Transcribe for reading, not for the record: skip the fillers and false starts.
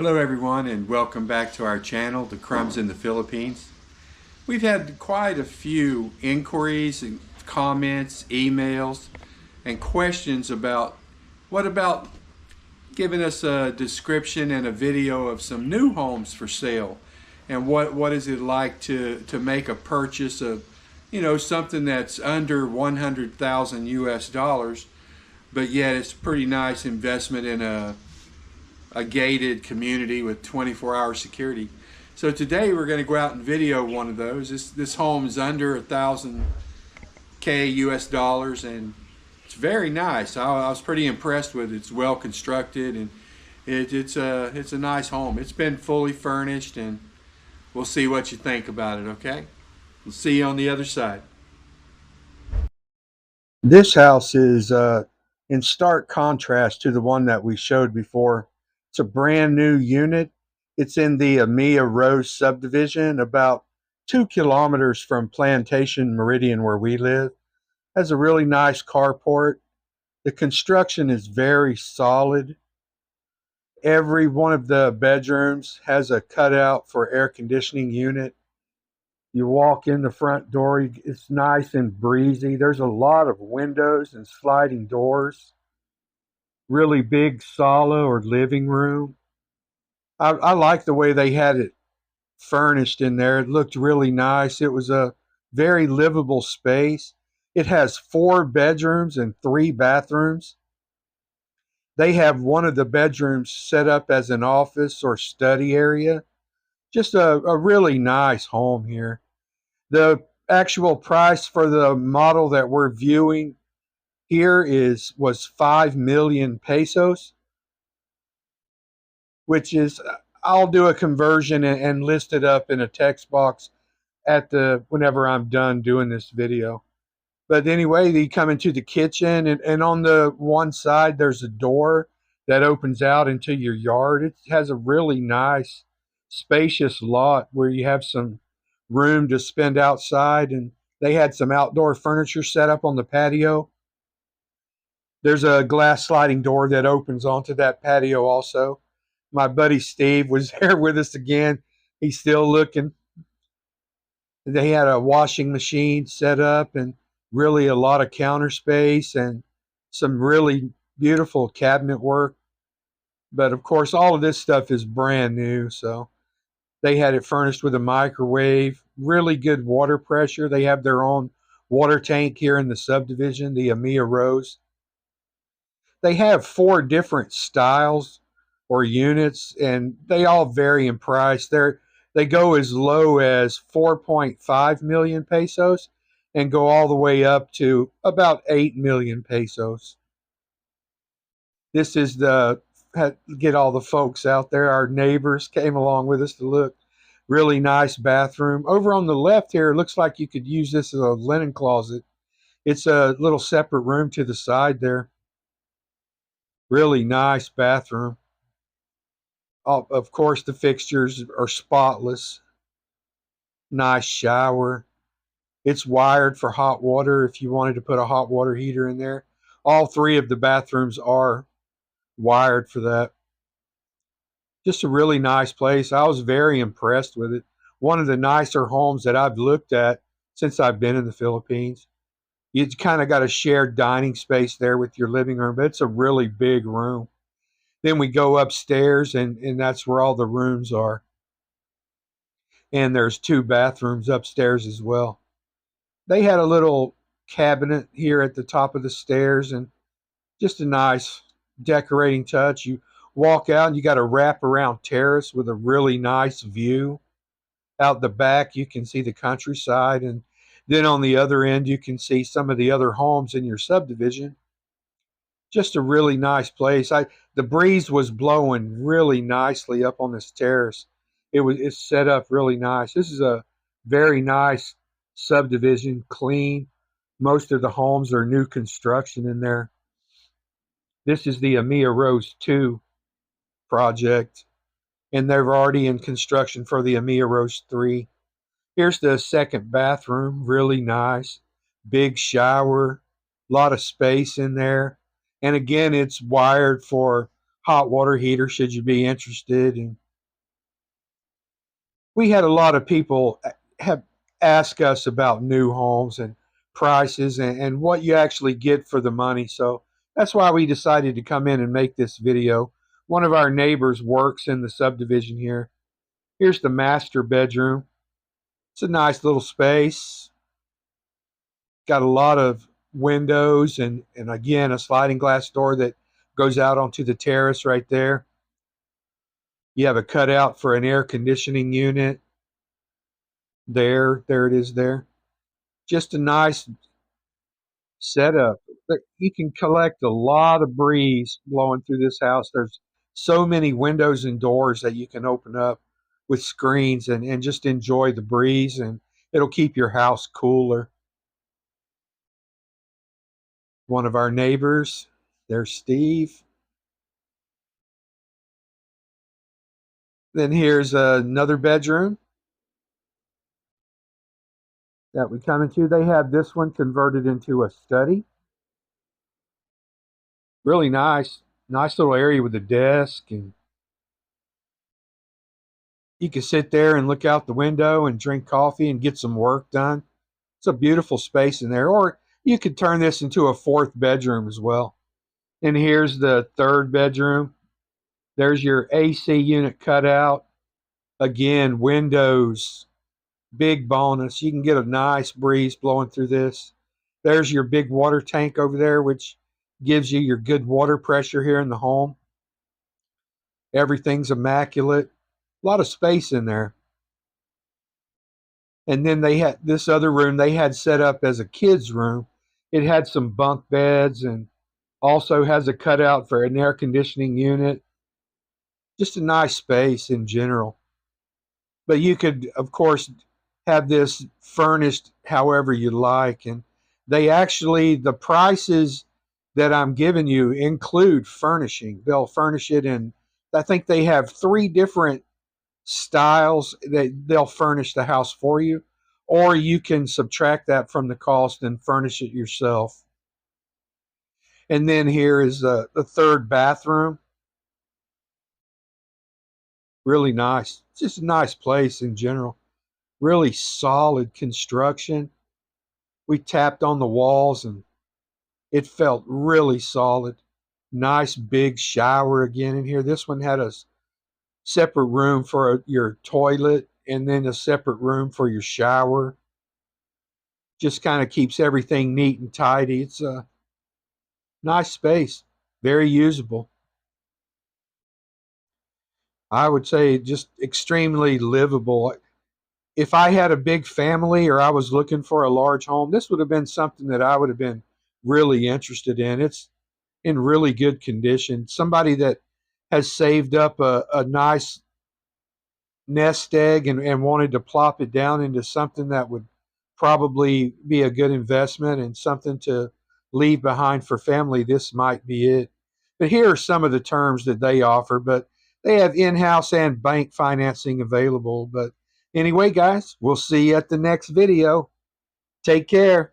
Hello everyone and welcome back to our channel, The Crumbs in the Philippines. We've had quite a few inquiries and comments, emails, and questions about what about giving us a description and a video of some new homes for sale, and what is it like to make a purchase of something that's under 100,000 US dollars, but yet it's a pretty nice investment in a gated community with 24-hour security. So today we're going to go out and video one of those. This home is under 1,000 US dollars, and it's very nice. I was pretty impressed with it. It's well constructed, and it's a nice home. It's been fully furnished, and we'll see what you think about it. Okay, we'll see you on the other side. This house is in stark contrast to the one that we showed before. It's a brand new unit. It's in the Amiya Rose subdivision, about 2 kilometers from Plantation Meridian, where we live. Has a really nice carport. The construction is very solid. Every one of the bedrooms has a cutout for air conditioning unit. You walk in the front door, it's nice and breezy. There's a lot of windows and sliding doors. Really big sala or living room. I like the way they had it furnished in there. It looked really nice. It was a very livable space. It has 4 bedrooms and 3 bathrooms. They have one of the bedrooms set up as an office or study area. Just a really nice home here. The actual price for the model that we're viewing here was 5 million pesos, which is, I'll do a conversion and list it up in a text box whenever I'm done doing this video. But anyway, you come into the kitchen, and on the one side there's a door that opens out into your yard. It has a really nice spacious lot where you have some room to spend outside, and they had some outdoor furniture set up on the patio. There's a glass sliding door that opens onto that patio also. My buddy Steve was there with us again. He's still looking. They had a washing machine set up, and really a lot of counter space and some really beautiful cabinet work. But of course, all of this stuff is brand new. So they had it furnished with a microwave, really good water pressure. They have their own water tank here in the subdivision, the Amiya Rose. They have 4 different styles or units, and they all vary in price. They go as low as 4.5 million pesos and go all the way up to about 8 million pesos. This is get all the folks out there. Our neighbors came along with us to look. Really nice bathroom. Over on the left here, it looks like you could use this as a linen closet. It's a little separate room to the side there. Really nice bathroom. Of course, the fixtures are spotless. Nice shower. It's wired for hot water if you wanted to put a hot water heater in there. All 3 of the bathrooms are wired for that. Just a really nice place. I was very impressed with it. One of the nicer homes that I've looked at since I've been in the Philippines. You kind of got a shared dining space there with your living room, but it's a really big room. Then we go upstairs, and that's where all the rooms are. And there's 2 bathrooms upstairs as well. They had a little cabinet here at the top of the stairs, and just a nice decorating touch. You walk out, and you got a wrap-around terrace with a really nice view. Out the back, you can see the countryside, and then on the other end, you can see some of the other homes in your subdivision. Just a really nice place. The breeze was blowing really nicely up on this terrace. It's set up really nice. This is a very nice subdivision, clean. Most of the homes are new construction in there. This is the Amiya Rose 2 project, and they're already in construction for the Amiya Rose 3. Here's the second bathroom, really nice. Big shower, a lot of space in there. And again, it's wired for hot water heater should you be interested. And we had a lot of people have asked us about new homes and prices and what you actually get for the money. So that's why we decided to come in and make this video. One of our neighbors works in the subdivision here. Here's the master bedroom. It's a nice little space. Got a lot of windows and again, a sliding glass door that goes out onto the terrace right there. You have a cutout for an air conditioning unit. There it is there. Just a nice setup. You can collect a lot of breeze blowing through this house. There's so many windows and doors that you can open up with screens and just enjoy the breeze, and it'll keep your house cooler. One of our neighbors, there's Steve. Then here's another bedroom that we come into. They have this one converted into a study. Really nice. Nice little area with a desk, and you can sit there and look out the window and drink coffee and get some work done. It's a beautiful space in there. Or you could turn this into a fourth bedroom as well. And here's the third bedroom. There's your AC unit cutout. Again, windows, big bonus. You can get a nice breeze blowing through this. There's your big water tank over there, which gives you your good water pressure here in the home. Everything's immaculate. A lot of space in there. And then they had this other room they had set up as a kid's room. It had some bunk beds and also has a cutout for an air conditioning unit. Just a nice space in general. But you could, of course, have this furnished however you like. And they actually, the prices that I'm giving you include furnishing. They'll furnish it, and I think they have 3 different styles that they'll furnish the house for you, or you can subtract that from the cost and furnish it yourself. And then here is the third bathroom. Really nice. It's just a nice place in general. Really solid construction. We tapped on the walls and it felt really solid. Nice big shower again in here. This one had a separate room for your toilet and then a separate room for your shower. Just kind of keeps everything neat and tidy. It's a nice space, very usable. I would say just extremely livable. If I had a big family or I was looking for a large home, this would have been something that I would have been really interested in. It's in really good condition. Somebody that has saved up a nice nest egg and wanted to plop it down into something that would probably be a good investment and something to leave behind for family, this might be it. But here are some of the terms that they offer, but they have in-house and bank financing available. But anyway, guys, we'll see you at the next video. Take care.